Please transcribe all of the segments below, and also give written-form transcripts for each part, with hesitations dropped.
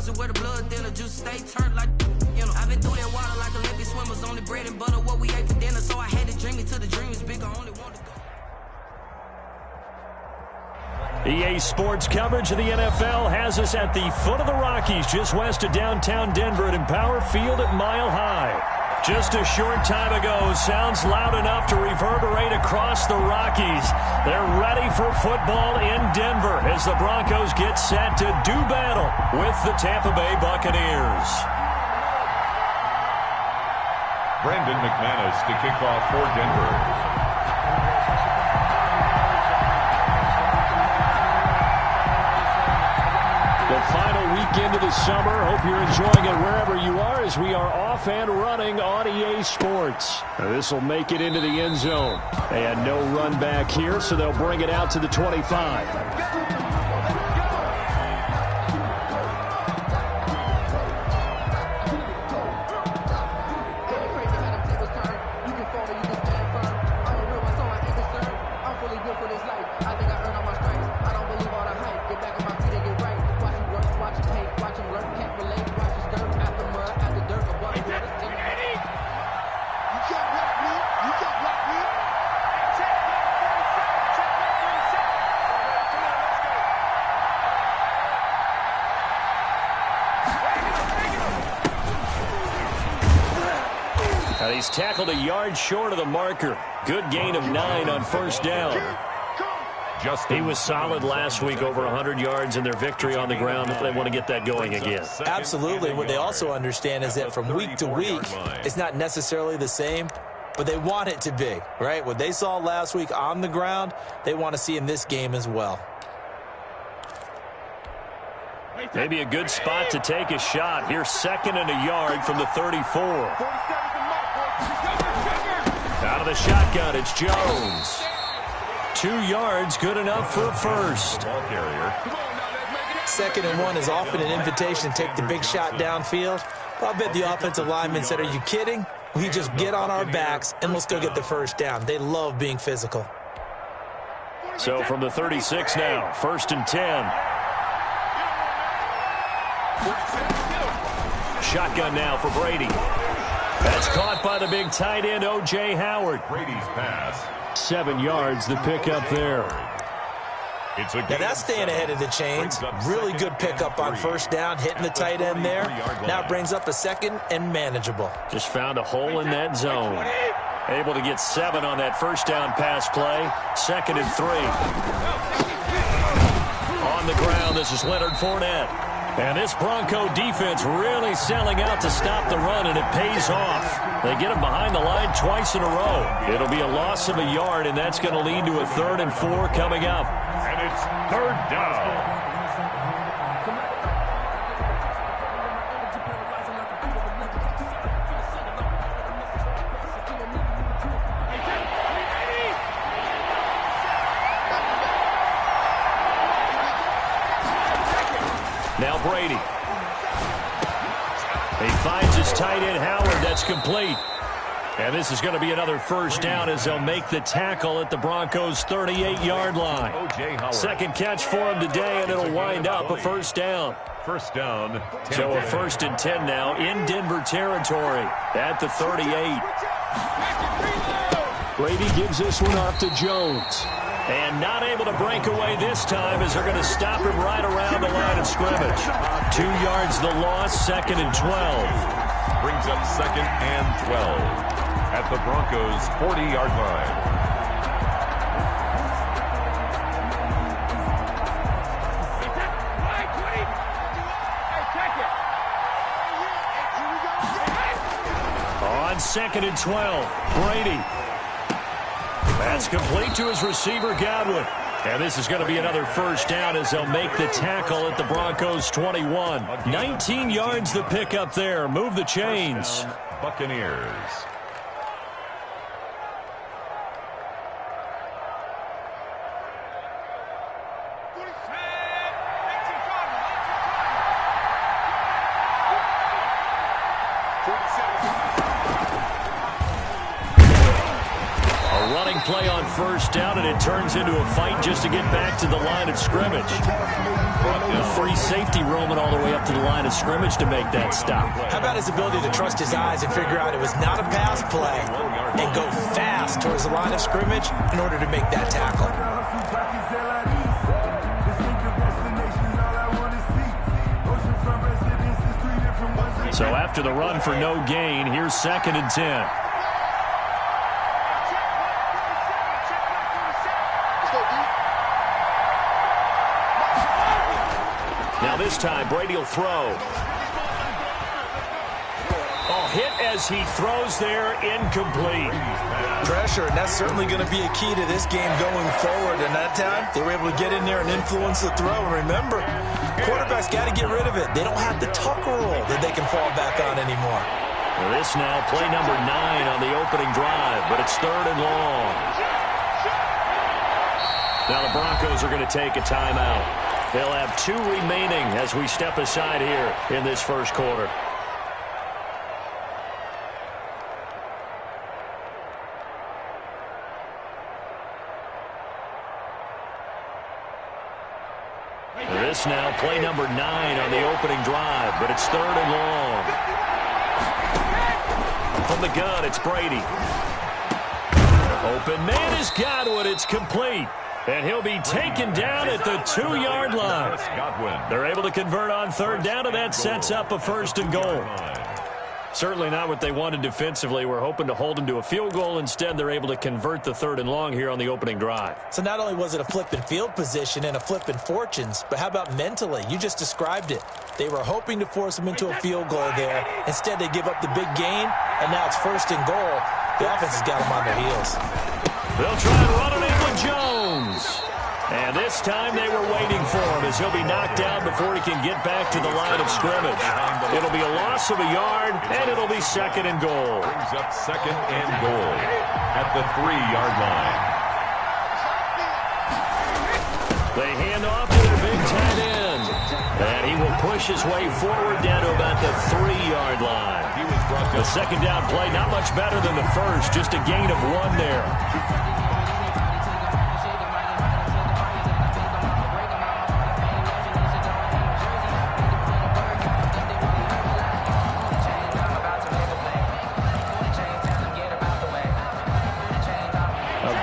pussy where the blood thinner, juice stay turned like, you know. I've been through that water like Olympic swimmers, only bread and butter, what we ate for dinner. So I had to dream it till the dream is big, I only want to go. EA Sports coverage of the NFL has us at the foot of the Rockies, just west of downtown Denver at Empower Field at Mile High. Just a short time ago, sounds loud enough to reverberate across the Rockies. They're ready for football in Denver as the Broncos get set to do battle with the Tampa Bay Buccaneers. Brandon McManus to kick off for Denver. The final weekend of the summer. Hope you're enjoying it wherever you are as we are off and running on EA Sports. This will make it into the end zone. And no run back here, so they'll bring it out to the 25. He's tackled a yard short of the marker. Good gain of 9 on first down. He was solid last week, over 100 yards in their victory on the ground. They want to get that going again. Absolutely. What they also understand is that from week to week, it's not necessarily the same, but they want it to be, right? What they saw last week on the ground, they want to see in this game as well. Maybe a good spot to take a shot. Here's 2nd and a yard from the 34. Out of the shotgun, it's Jones. 2 yards, good enough for a first. 2nd and 1 is often an invitation to take the big shot downfield. But I bet the offensive linemen said, are you kidding? We just get on our backs and let's go get the first down. They love being physical. So from the 36 now, 1st and 10. Shotgun now for Brady. That's caught by the big tight end, O.J. Howard. Brady's pass. 7 yards, the pickup there. Now that's staying ahead of the chains. Really good pickup on first down, hitting the tight end there. Now it brings up a 2nd and manageable. Just found a hole in that zone. Able to get 7 on that first down pass play. 2nd and 3. On the ground, this is Leonard Fournette. And this Bronco defense really selling out to stop the run, and it pays off. They get him behind the line twice in a row. It'll be a loss of a yard, and that's going to lead to a 3rd and 4 coming up. And it's 3rd down. Now Brady. He finds his tight end, Howard. That's complete. And this is going to be another first down as they'll make the tackle at the Broncos' 38-yard line. 2nd catch for him today, and it'll wind up a first down. First down. So a 1st and 10 now in Denver territory at the 38. Brady gives this one off to Jones. And not able to break away this time as they're going to stop him right around the line of scrimmage. 2 yards the loss, 2nd and 12. Brings up 2nd and 12 at the Broncos' 40-yard line. On 2nd and 12, Brady. That's complete to his receiver, Godwin. And this is going to be another first down as they'll make the tackle at the Broncos' 21. 19 yards the pickup there. Move the chains. Buccaneers. play on first down, and it turns into a fight just to get back to the line of scrimmage. Free safety roaming all the way up to the line of scrimmage to make that stop. How about his ability to trust his eyes and figure out it was not a pass play and go fast towards the line of scrimmage in order to make that tackle? So after the run for no gain, here's 2nd and 10. Now this time, Brady will throw. Oh, hit as he throws there, incomplete. Pressure, and that's certainly going to be a key to this game going forward. And that time, they were able to get in there and influence the throw. And remember, quarterbacks got to get rid of it. They don't have the tuck rule that they can fall back on anymore. This now, play number 9 on the opening drive, but it's 3rd and long. Now the Broncos are going to take a timeout. They'll have 2 remaining as we step aside here in this first quarter. This now, play number 9 on the opening drive, but it's 3rd and long. From the gun, it's Brady. Open man has got one. It's complete. And he'll be taken down at the 2-yard line. They're able to convert on 3rd down, and that sets up a 1st and goal. Certainly not what they wanted defensively. We're hoping to hold them to a field goal. Instead, they're able to convert the 3rd and long here on the opening drive. So not only was it a flipping field position and a flipping fortunes, but how about mentally? You just described it. They were hoping to force them into a field goal there. Instead, they give up the big gain, and now it's 1st and goal. The offense has got them on their heels. They'll try and run it in with Jones. And this time they were waiting for him as he'll be knocked down before he can get back to the line of scrimmage. It'll be a loss of a yard, and it'll be 2nd and goal. Brings up 2nd and goal at the 3-yard line. They hand off to their big tight end. And he will push his way forward down to about the 3-yard line. The 2nd down play, not much better than the first, just a gain of 1 there.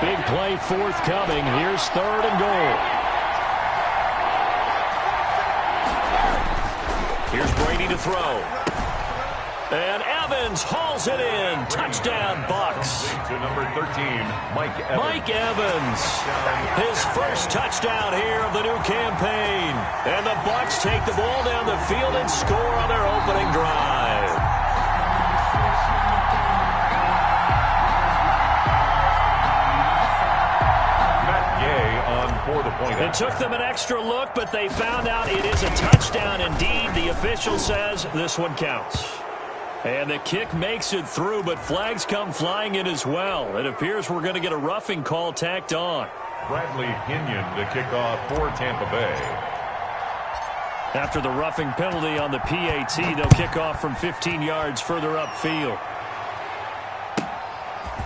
Big play forthcoming. Here's 3rd and goal. Here's Brady to throw. And Evans hauls it in. Touchdown, Bucks. To number 13, Mike Evans. Mike Evans. His first touchdown here of the new campaign. And the Bucks take the ball down the field and score on their opening drive. For the point. It took them an extra look, but they found out it is a touchdown indeed. The official says this one counts. And the kick makes it through, but flags come flying in as well. It appears we're going to get a roughing call tacked on. Bradley Pinion to kick off for Tampa Bay. After the roughing penalty on the PAT, they'll kick off from 15 yards further upfield.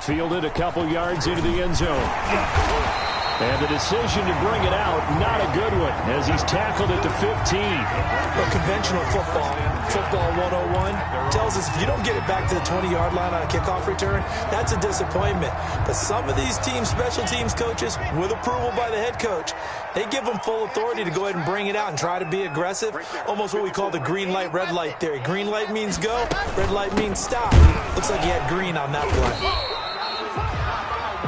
Fielded a couple yards into the end zone. And the decision to bring it out, not a good one, as he's tackled at the 15. Well, conventional football 101, tells us if you don't get it back to the 20-yard line on a kickoff return, that's a disappointment. But some of these teams, special teams coaches, with approval by the head coach, they give them full authority to go ahead and bring it out and try to be aggressive. Almost what we call the green light, red light theory. Green light means go, red light means stop. Looks like he had green on that play.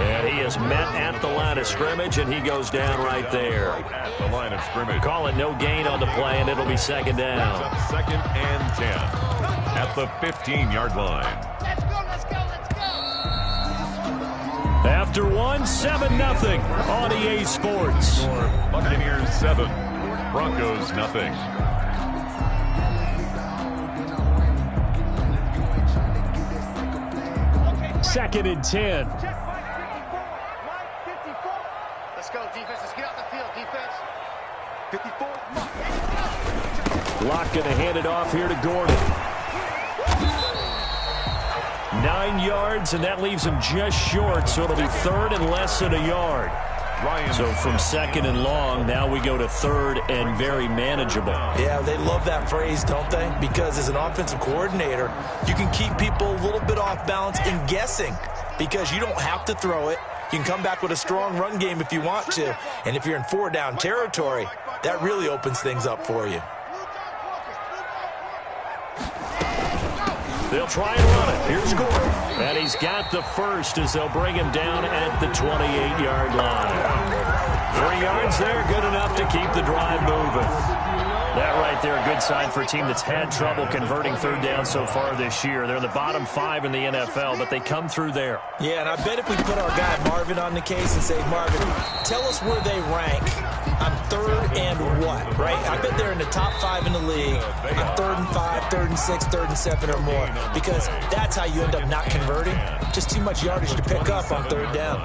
And he is met at the line of scrimmage, and he goes down right there. At the line of scrimmage. Call it no gain on the play, and it'll be 2nd down. 2nd and 10 at the 15-yard line. Let's go, let's go, let's go. After 7-0 on EA Sports. Buccaneers 7, Broncos 0. 2nd and 10. Let's go, defense. Let's get out the field, defense. 54. Locke going to hand it off here to Gordon. 9 yards, and that leaves him just short, so it'll be 3rd and less than a yard. So from 2nd and long, now we go to 3rd and very manageable. Yeah, they love that phrase, don't they? Because as an offensive coordinator, you can keep people a little bit off balance and guessing because you don't have to throw it. You can come back with a strong run game if you want to. And if you're in 4-down territory, that really opens things up for you. They'll try and run it. Here's Gordon. And he's got the first as they'll bring him down at the 28-yard line. 3 yards there, good enough to keep the drive moving. That right there, a good sign for a team that's had trouble converting 3rd down so far this year. They're in the bottom 5 in the NFL, but they come through there. Yeah, and I bet if we put our guy Marvin on the case and say, Marvin, tell us where they rank on 3rd and what, right? I bet they're in the top 5 in the league on 3rd and 5, 3rd and 6, 3rd and 7 or more, because that's how you end up not converting. Just too much yardage to pick up on 3rd down.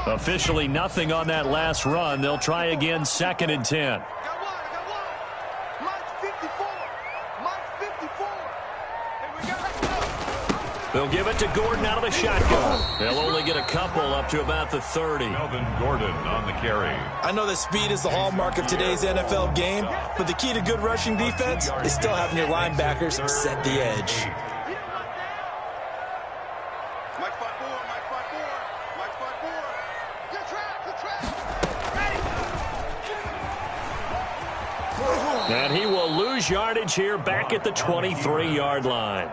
Officially nothing on that last run. They'll try again, 2nd and 10. They'll give it to Gordon out of the shotgun. They'll only get a couple up to about the 30. Melvin Gordon on the carry. I know that speed is the hallmark of today's NFL game, but the key to good rushing defense is still having your linebackers set the edge. And he will lose yardage here back at the 23-yard line.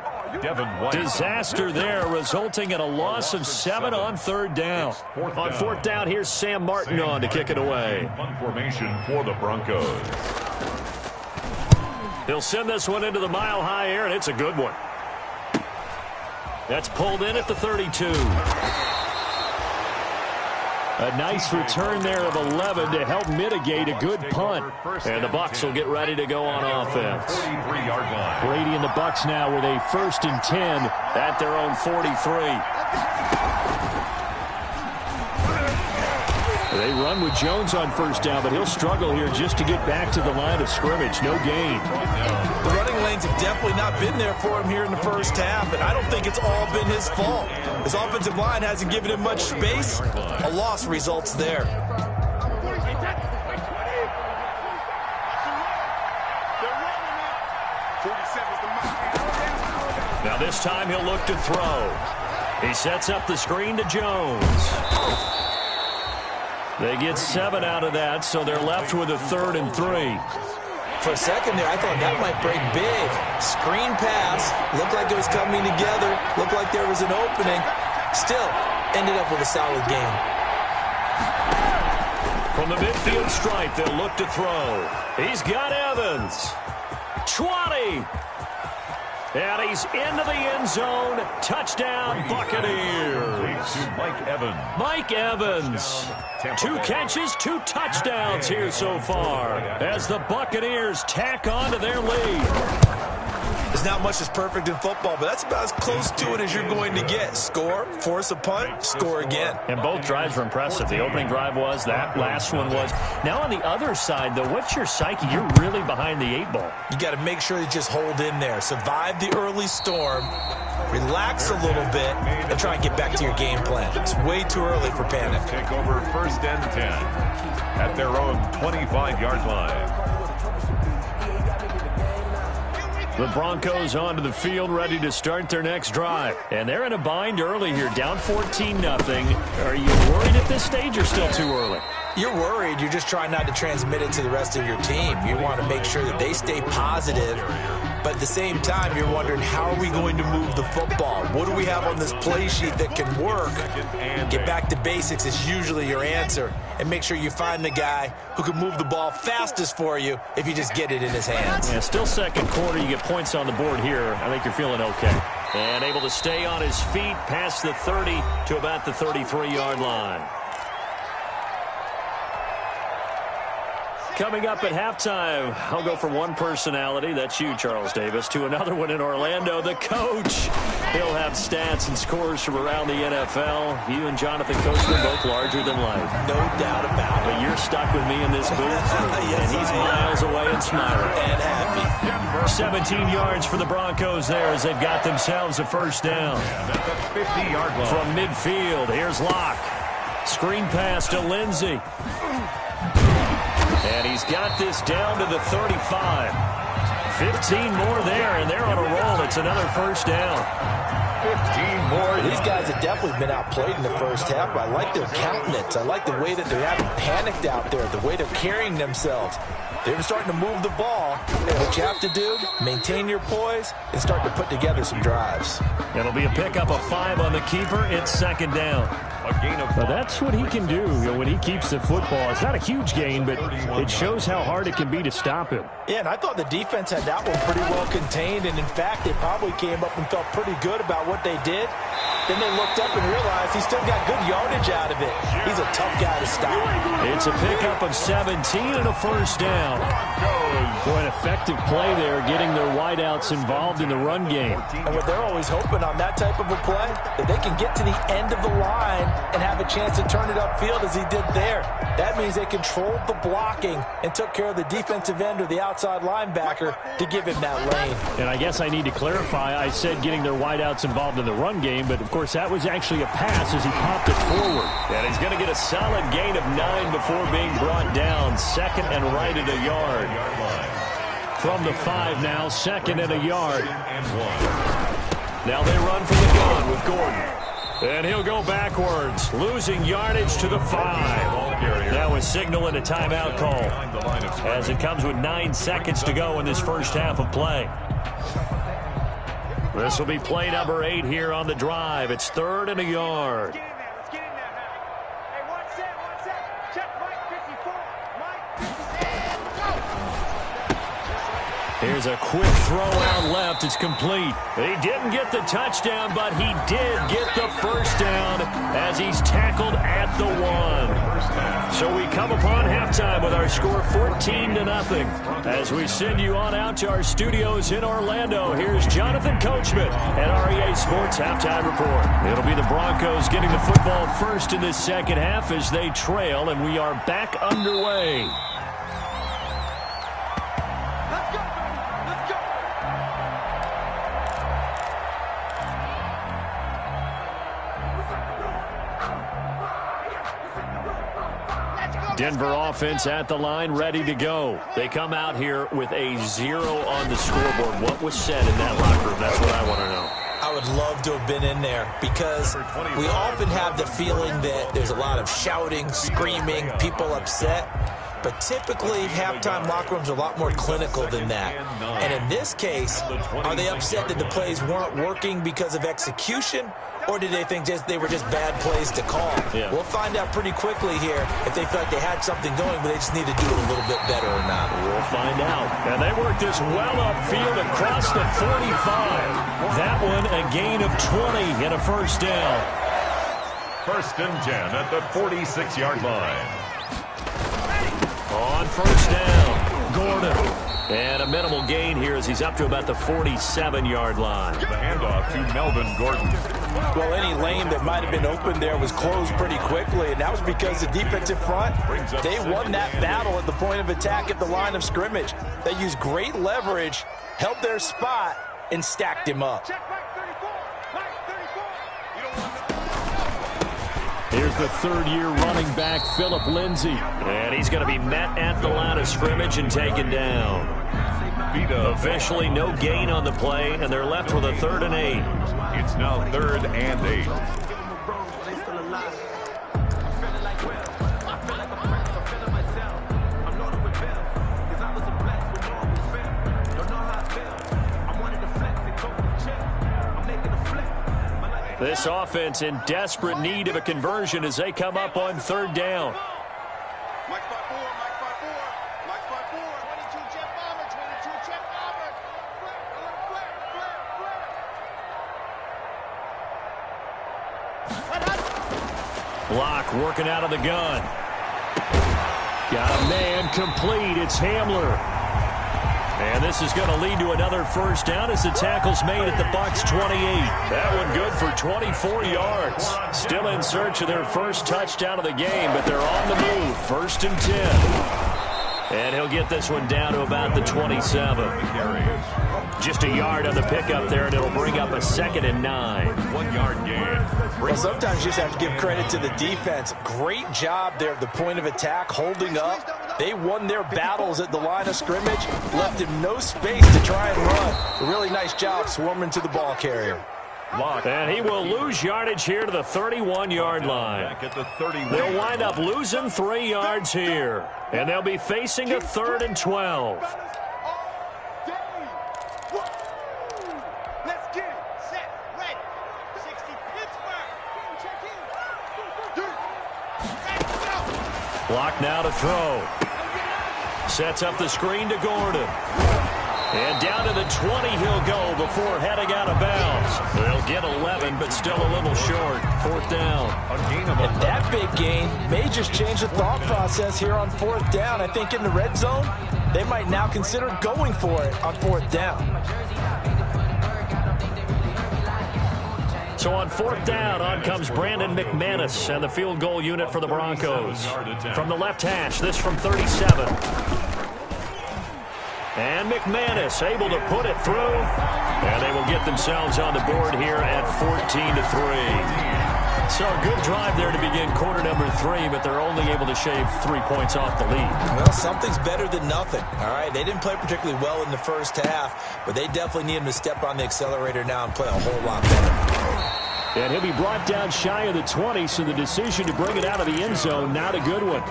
Disaster there, resulting in a loss of 7 on 3rd down. On 4th down, here's Sam Martin on to kick it away. Punt formation for the Broncos. He'll send this one into the mile-high air, and it's a good one. That's pulled in at the 32. A nice return there of 11 to help mitigate a good punt. And the Bucs will get ready to go on offense. 43-yard line. Brady and the Bucs now with a 1st and 10 at their own 43. They run with Jones on 1st down, but he'll struggle here just to get back to the line of scrimmage. No gain. The running lanes have definitely not been there for him here in the first half, and I don't think it's all been his fault. His offensive line hasn't given him much space. A loss results there. Now this time he'll look to throw. He sets up the screen to Jones. They get 7 out of that, so they're left with a 3rd and 3. For a second there, I thought that might break big. Screen pass. Looked like it was coming together. Looked like there was an opening. Still, ended up with a solid game. From the midfield stripe, they'll look to throw. He's got Evans. 20. And he's into the end zone. Touchdown, Buccaneers. Mike Evans. Mike Evans. 2 catches, 2 touchdowns here so far as the Buccaneers tack on to their lead. There's not much that's perfect in football, but that's about as close to it as you're going to get. Score, force a punt, score again. And both drives were impressive. The opening drive was, that last one was. Now on the other side, though, what's your psyche? You're really behind the 8 ball. You got to make sure you just hold in there. Survive the early storm, relax a little bit, and try and get back to your game plan. It's way too early for panic. Take over 1st and 10 at their own 25-yard line. The Broncos onto the field, ready to start their next drive. And they're in a bind early here, down 14-0. Are you worried at this stage or still too early? You're worried. You're just trying not to transmit it to the rest of your team. You want to make sure that they stay positive. But at the same time, you're wondering, how are we going to move the football? What do we have on this play sheet that can work? Get back to basics is usually your answer. And make sure you find the guy who can move the ball fastest for you if you just get it in his hands. Yeah, still 2nd quarter. You get points on the board here. I think you're feeling okay. And able to stay on his feet past the 30 to about the 33-yard line. Coming up at halftime, I'll go from one personality, that's you, Charles Davis, to another one in Orlando, the coach. He'll have stats and scores from around the NFL. You and Jonathan Coachman both larger than life. No doubt about it. But you're stuck with me in this booth, Yes, and he's miles away and smiling. And happy. 17 yards for the Broncos there as they've got themselves a first down. At the 50-yard line. From midfield, here's Locke. Screen pass to Lindsey. And he's got this down to the 35. 15 more there, and they're on a roll. It's another first down. 15 more. These guys have definitely been outplayed in the first half, but I like their countenance. I like the way that they haven't panicked out there, the way they're carrying themselves. They're starting to move the ball. What you have to do, maintain your poise and start to put together some drives. It'll be a pickup of 5 on the keeper. It's second down. A gain of 5. Well, that's what he can do when he keeps the football. It's not a huge gain, but it shows how hard it can be to stop him. Yeah, and I thought the defense had that one pretty well contained, and in fact, they probably came up and felt pretty good about what they did. Then they looked up and realized he still got good yardage out of it. He's a tough guy to stop. It's a pickup of 17 and a first down. Boy, an effective play there, getting their wideouts involved in the run game. And what they're always hoping on that type of a play, that they can get to the end of the line and have a chance to turn it upfield as he did there. That means they controlled the blocking and took care of the defensive end or the outside linebacker to give him that lane. And I guess I need to clarify, I said getting their wideouts involved in the run game, but of course that was actually a pass as he popped it forward. And he's going to get a solid gain of 9 before being brought down. Second and right at a yard. From the 5 now, second and a yard. Now they run from the gun with Gordon. And he'll go backwards, losing yardage to the 5. Now a signal and a timeout call as it comes with 9 seconds to go in this first half of play. This will be play number 8 here on the drive. It's third and a yard. Here's a quick throw out left. It's complete. He didn't get the touchdown, but he did get the first down as he's tackled at the 1. So we come upon halftime with our score 14-0. As we send you on out to our studios in Orlando, here's Jonathan Coachman at REA Sports Halftime Report. It'll be the Broncos getting the football first in this second half as they trail, and we are back underway. Denver offense at the line, ready to go. They come out here with a 0 on the scoreboard. What was said in that locker room? That's what I want to know. I would love to have been in there because we often have the feeling that there's a lot of shouting, screaming, people upset. But typically, halftime locker rooms are a lot more clinical than that. And in this case, are they upset that the plays weren't working because of execution? Or did they think they were just bad plays to call? Yeah. We'll find out pretty quickly here if they felt like they had something going, but they just need to do it a little bit better or not. We'll find out. And they work this well upfield across the 45. That one a gain of 20 and a first down. First and 10 at the 46-yard line. On first down, Gordon. And a minimal gain here as he's up to about the 47-yard line. The handoff to Melvin Gordon. Well, any lane that might have been open there was closed pretty quickly, and that was because the defensive front, they won that battle at the point of attack at the line of scrimmage. They used great leverage, held their spot, and stacked him up. Here's the third-year running back, Phillip Lindsay. And he's going to be met at the line of scrimmage and taken down. Officially no gain on the play, and they're left with a 3rd and 8. It's now 3rd and 8. This offense in desperate need of a conversion as they come up on 3rd down. Block working out of the gun. Got a man complete. It's Hamler. And this is going to lead to another first down as the tackle's made at the Bucs 28. That one good for 24 yards. Still in search of their first touchdown of the game, but they're on the move. 1st and 10. And he'll get this one down to about the 27. Just a yard on the pickup there, and it'll bring up a 2nd and 9. 1 yard gain. Well, sometimes you just have to give credit to the defense. Great job there at the point of attack, holding up. They won their battles at the line of scrimmage, left him no space to try and run. A really nice job swarming to the ball carrier. And he will lose yardage here to the 31-yard line. Back at the 31. They'll wind up losing 3 yards here. And they'll be facing a 3rd and 12. Block now to throw. Sets up the screen to Gordon. And down to the 20 he'll go before heading out of bounds. They'll get 11, but still a little short. 4th down. And that big gain may just change the thought process here on 4th down. I think in the red zone, they might now consider going for it on 4th down. So on 4th down, on comes Brandon McManus and the field goal unit for the Broncos. From the left hash, this from 37. And McManus able to put it through. And they will get themselves on the board here at 14-3. So a good drive there to begin quarter number 3, but they're only able to shave 3 points off the lead. Well, something's better than nothing. All right, they didn't play particularly well in the first half, but they definitely need him to step on the accelerator now and play a whole lot better. And he'll be brought down shy of the 20, so the decision to bring it out of the end zone, not a good one.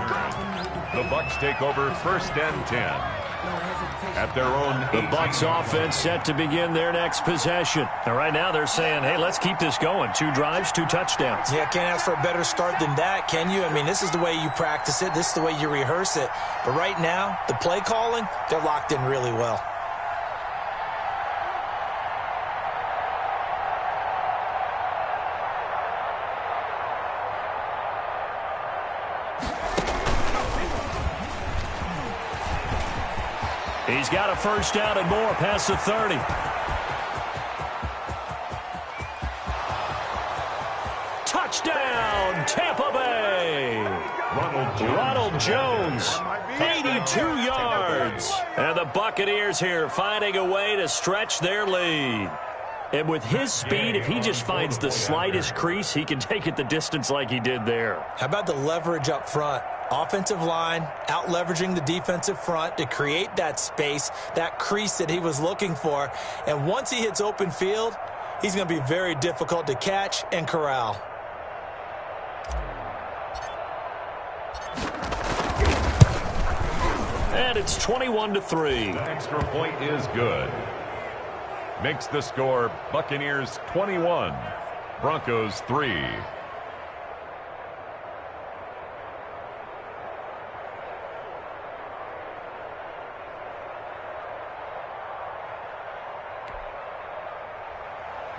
The Bucs take over 1st and 10. At their own. The Bucs offense set to begin their next possession. And right now they're saying, hey, let's keep this going. 2 drives, 2 touchdowns. Yeah, can't ask for a better start than that, can you? I mean, this is the way you practice it. This is the way you rehearse it. But right now, the play calling, they're locked in really well. He's got a first down and more past the 30. Touchdown, Tampa Bay. Ronald Jones, 82 yards. And the Buccaneers here finding a way to stretch their lead. And with his speed, if he just finds the slightest crease, he can take it the distance like he did there. How about the leverage up front? Offensive line out-leveraging the defensive front to create that space, that crease that he was looking for. And once he hits open field, he's going to be very difficult to catch and corral. And it's 21-3. The extra point is good. Makes the score Buccaneers 21, Broncos 3.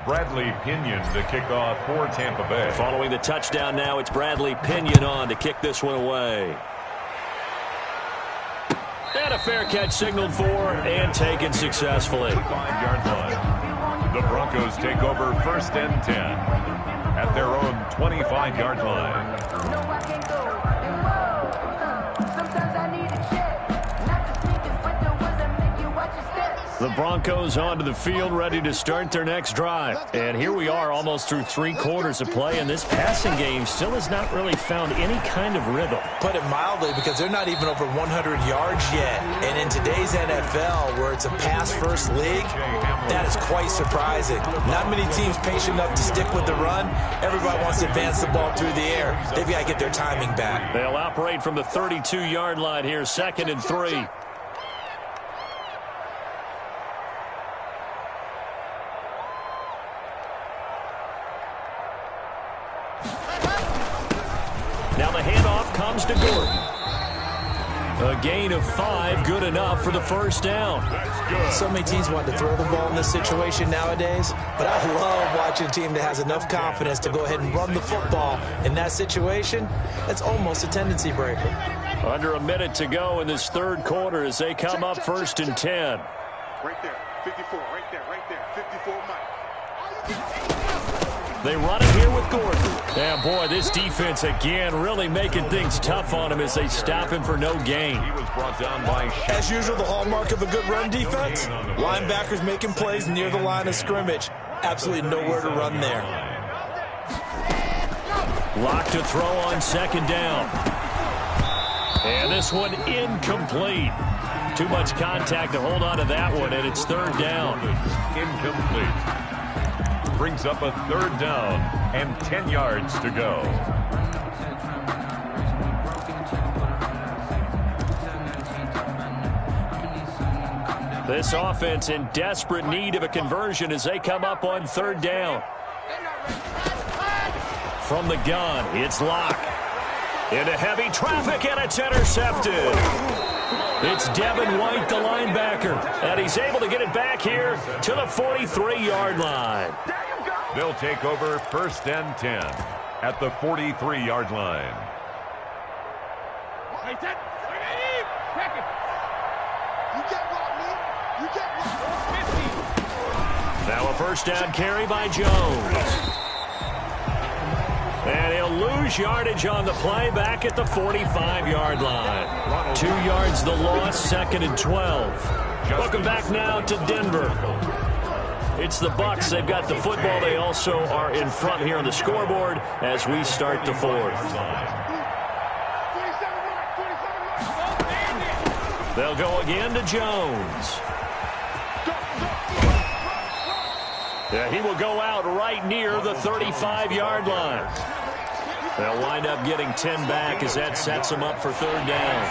Bradley Pinion to kick off for Tampa Bay. Following the touchdown now, it's Bradley Pinion on to kick this one away. And a fair catch signaled for and taken successfully. 5-yard line. The Broncos take over 1st and 10 at their own 25-yard line. The Broncos onto the field, ready to start their next drive. And here we are almost through 3 quarters of play, and this passing game still has not really found any kind of rhythm. Put it mildly, because they're not even over 100 yards yet. And in today's NFL, where it's a pass-first league, that is quite surprising. Not many teams patient enough to stick with the run. Everybody wants to advance the ball through the air. They've got to get their timing back. They'll operate from the 32-yard line here, 2nd and 3. Now the handoff comes to Gordon. A gain of 5, good enough for the first down. So many teams want to throw the ball in this situation nowadays, but I love watching a team that has enough confidence to go ahead and run the football. In that situation, that's almost a tendency breaker. Under a minute to go in this third quarter as they come up 1st and 10. Right there, 54, right there, 54, Mike. They run it here with Gordon. And boy, this defense again really making things tough on him as they stop him for no gain. He was brought down by As usual, the hallmark of a good run defense, linebackers making plays near the line of scrimmage. Absolutely nowhere to run there. Lock to throw on 2nd down. And this one incomplete. Too much contact to hold on to that one, and it's 3rd down. incomplete. Brings up a 3rd down and 10 yards to go. This offense in desperate need of a conversion as they come up on 3rd down. From the gun, it's Locke. Into heavy traffic, and it's intercepted. It's Devin White, the linebacker, and he's able to get it back here to the 43-yard line. They'll take over 1st and 10 at the 43-yard line. Now a 1st down carry by Jones. And he'll lose yardage on the play back at the 45-yard line. 2 yards the loss, 2nd and 12. Welcome back now to Denver. It's the Bucs. They've got the football. They also are in front here on the scoreboard as we start the 4th. They'll go again to Jones. Yeah, he will go out right near the 35-yard line. They'll wind up getting 10 back as that sets them up for 3rd down.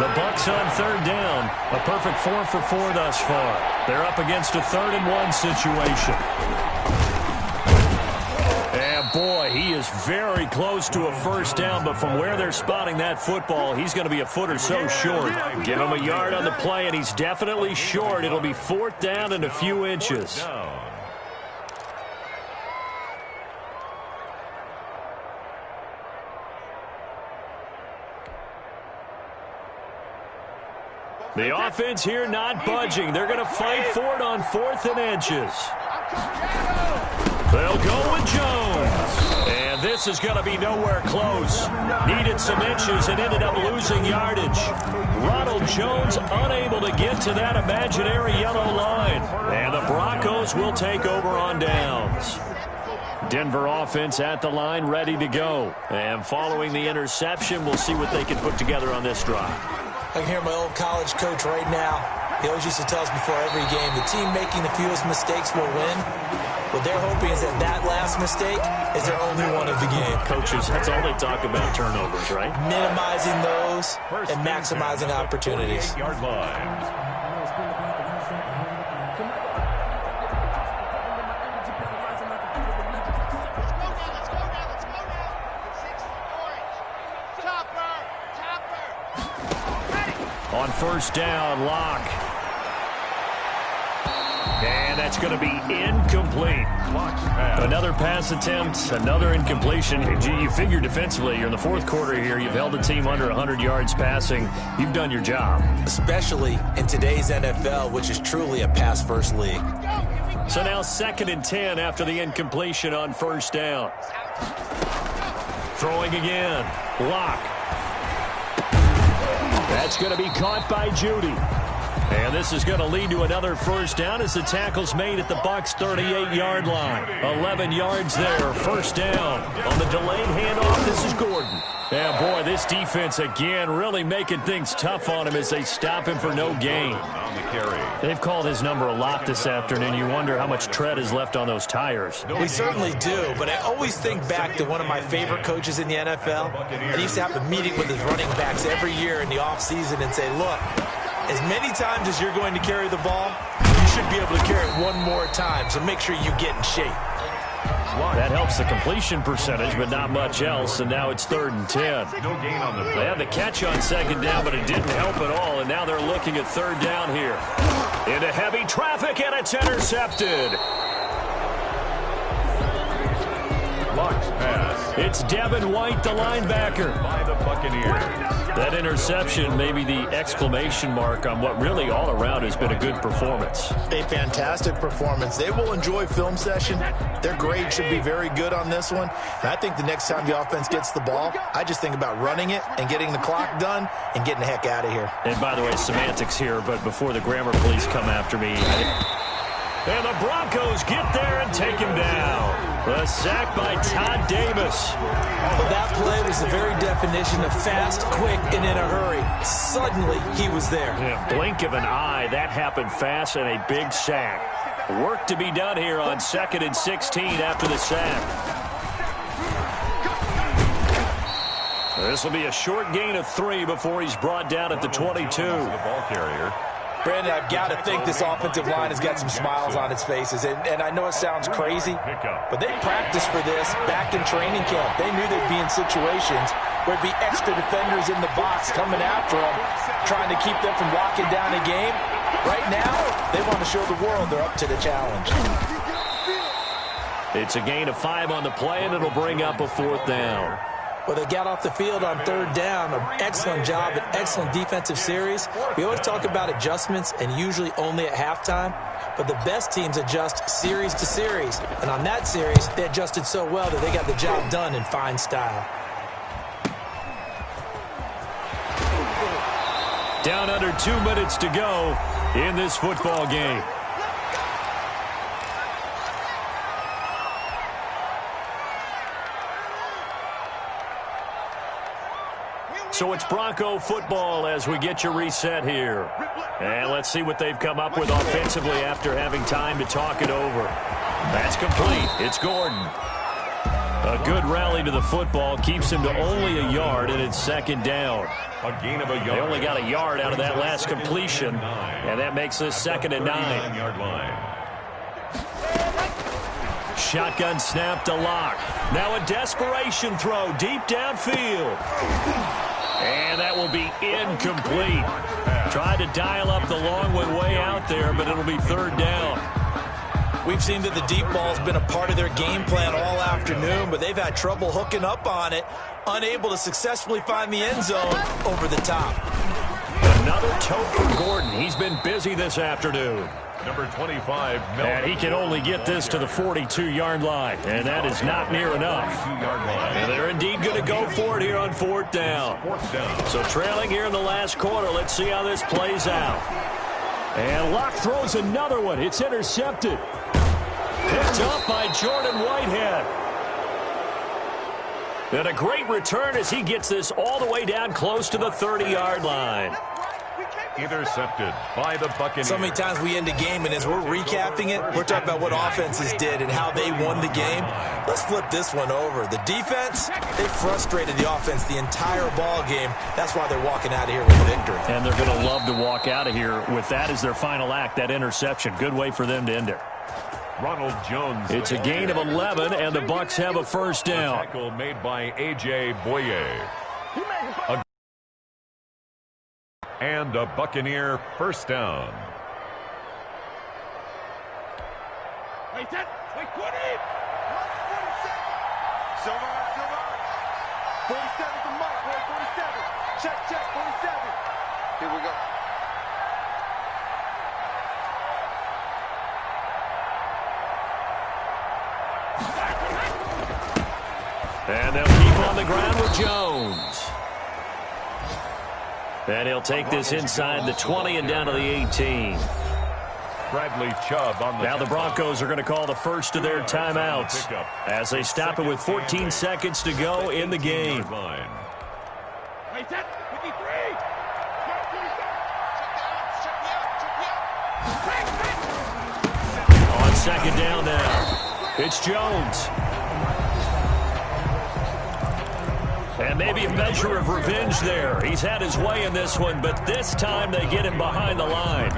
The Bucs on 3rd down. A perfect 4 for 4 thus far. They're up against a 3rd and 1 situation. And boy, he is very close to a 1st down, but from where they're spotting that football, he's going to be a foot or so short. Give him a yard on the play, and he's definitely short. It'll be 4th down and a few inches. The offense here not budging. They're going to fight for it on 4th and inches. They'll go with Jones. And this is going to be nowhere close. Needed some inches and ended up losing yardage. Ronald Jones unable to get to that imaginary yellow line. And the Broncos will take over on downs. Denver offense at the line, ready to go. And following the interception, we'll see what they can put together on this drive. I can hear my old college coach right now. He always used to tell us before every game, the team making the fewest mistakes will win. What they're hoping is that that last mistake is their only one of the game. Coaches, that's all they talk about, turnovers, right? Minimizing those and maximizing opportunities. 48-yard line. On 1st down, Locke. And that's going to be incomplete. Another pass attempt, another incompletion. You figure defensively, you're in the 4th quarter here. You've held a team under 100 yards passing. You've done your job. Especially in today's NFL, which is truly a pass-first league. So now 2nd and 10 after the incompletion on 1st down. Throwing again. Locke. That's going to be caught by Judy. And this is going to lead to another 1st down as the tackle's made at the Bucs' 38-yard line. 11 yards there, 1st down. On the delayed handoff, this is Gordon. And boy, this defense again really making things tough on him as they stop him for no gain. On the carry. They've called his number a lot this afternoon. You wonder how much tread is left on those tires. We certainly do, but I always think back to one of my favorite coaches in the NFL. And he used to have a meeting with his running backs every year in the offseason and say, look, as many times as you're going to carry the ball, you should be able to carry it one more time, so make sure you get in shape. That helps the completion percentage, but not much else, and now it's 3rd and 10. No gain on the play. They had the catch on 2nd down, but it didn't help at all, and now they're looking at 3rd down here. Into heavy traffic, and it's intercepted. Locke's pass. It's Devin White, the linebacker. By the Buccaneers. That interception may be the exclamation mark on what really all around has been a good performance. A fantastic performance. They will enjoy film session. Their grade should be very good on this one. And I think the next time the offense gets the ball, I just think about running it and getting the clock done and getting the heck out of here. And by the way, semantics here, but before the grammar police come after me. And the Broncos get there and take him down. The sack by Todd Davis. Well, that play was the very definition of fast, quick, and in a hurry. Suddenly, he was there. Yeah, blink of an eye, that happened fast and a big sack. Work to be done here on 2nd and 16 after the sack. This will be a short gain of 3 before he's brought down at the 22. The ball carrier. Brandon, I've got to think this offensive line has got some smiles on its faces. And I know it sounds crazy, but they practiced for this back in training camp. They knew they'd be in situations where there'd be extra defenders in the box coming after them, trying to keep them from locking down a game. Right now, they want to show the world they're up to the challenge. It's a gain of 5 on the play, and it'll bring up a 4th down. Well, they got off the field on 3rd down. An excellent job, an excellent defensive series. We always talk about adjustments and usually only at halftime, but the best teams adjust series to series. And on that series, they adjusted so well that they got the job done in fine style. Down under 2 minutes to go in this football game. So it's Bronco football as we get you reset here. And let's see what they've come up with offensively after having time to talk it over. That's complete. It's Gordon. A good rally to the football keeps him to only a yard, and it's 2nd down. A gain of a yard. They only got a yard out of that last completion, and that makes this 2nd and 9. Yard line. Shotgun snap to Lock. Now a desperation throw deep downfield. And that will be incomplete. Tried to dial up the long one way out there, but it'll be 3rd down. We've seen that the deep ball's been a part of their game plan all afternoon, but they've had trouble hooking up on it, unable to successfully find the end zone over the top. Another tote for Gordon. He's been busy this afternoon. Number 25, and he can only get this to the 42-yard line, and that is not near enough. And they're indeed going to go for it here on 4th down. So trailing here in the last quarter, let's see how this plays out. And Locke throws another one. It's intercepted. Picked up by Jordan Whitehead. And a great return as he gets this all the way down close to the 30-yard line. Intercepted by the Buccaneers. So many times we end a game, and as we're recapping it, we're talking about what offenses did and how they won the game. Let's flip this one over. The defense, they frustrated the offense the entire ball game. That's why they're walking out of here with a victory. And they're going to love to walk out of here with that as their final act, that interception. Good way for them to end it. Ronald Jones. It's a gain of 11, and the Bucs have a 1st down. Tackle made by A.J. Boye. And a Buccaneer 1st down. Wait, 20. Silver. 47 to Mike, boy, 47. Check, 47. Here we go. And they'll keep on the ground with Jones. And he'll take this inside the 20 and down to the 18. Bradley Chubb on the now the Broncos are going to call the first of their timeouts as they stop it with 14 seconds to go in the game. Wait, 53. On 2nd down now, it's Jones. And maybe a measure of revenge there. He's had his way in this one, but this time they get him behind the line.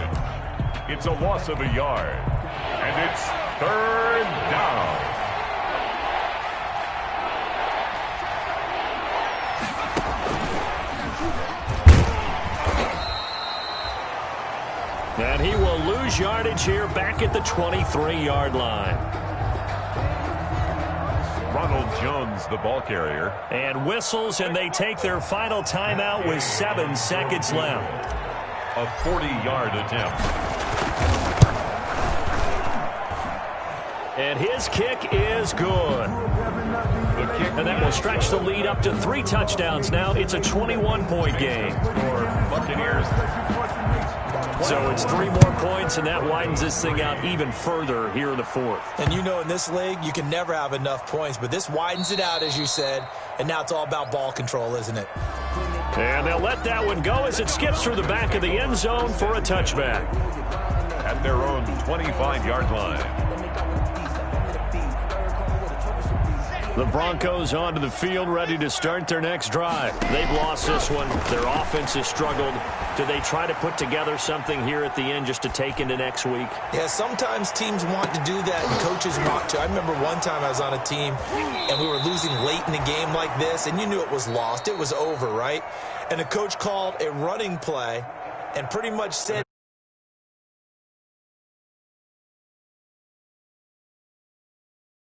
It's a loss of a yard. And it's 3rd down. And he will lose yardage here back at the 23-yard line. Ronald Jones, the ball carrier. And whistles, and they take their final timeout with 7 seconds left. A 40-yard attempt. And his kick is good. And that will stretch the lead up to 3 touchdowns now. It's a 21-point game. For Buccaneers. So it's 3 more points, and that widens this thing out even further here in the 4th. And you know in this league, you can never have enough points, but this widens it out, as you said, and now it's all about ball control, isn't it? And they'll let that one go as it skips through the back of the end zone for a touchback. At their own 25-yard line. The Broncos onto the field, ready to start their next drive. They've lost this one. Their offense has struggled. Do they try to put together something here at the end just to take into next week? Yeah, sometimes teams want to do that, and coaches want to. I remember one time I was on a team, and we were losing late in a game like this, and you knew it was lost. It was over, right? And the coach called a running play and pretty much said